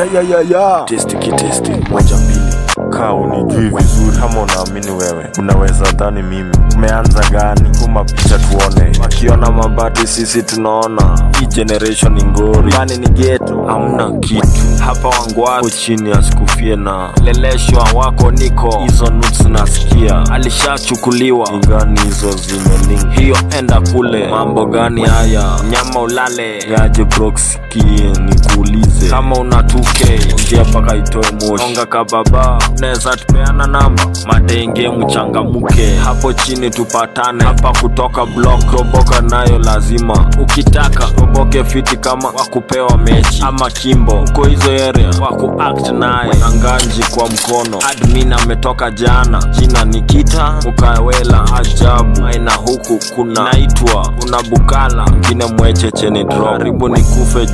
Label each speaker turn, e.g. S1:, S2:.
S1: ya testi kitesti moja mbili.
S2: Kaa unijui vizuri, kama unaamini wewe unaweza dhani mimi. Umeanza gani? Tuma picha tuone.
S1: Wakiona mabati sisi tunaona. Hii generation ni ngori, yani ni ghetto,
S2: hamna kitu
S1: hapa wangwatu
S2: chini asikufie na
S1: leleshwa wako niko. Hizo nudes nasikia alishachukuliwa.
S2: Gani hizo zimening,
S1: hiyo enda kule. Mambo gani haya? Nyama ulale
S2: yaje broxikie nikuulize.
S1: Kama una 2K ongea paka itoe moshi. Onga kababa neza tupeana namba. Madenge mchangamuke hapo chini tupatane. Hapa kutoka block roboka nayo lazima. Ukitaka roboke fiti kama wakupewa mechi ama kimbo. Uko hizo area waku act naye anganji kwa mkono. Admin ametoka jana, jina Nikita Mukawela ajabu. Aina huku kuna naitwa kuna Bukala ngine mweche cheni drop. Karibu nikufe.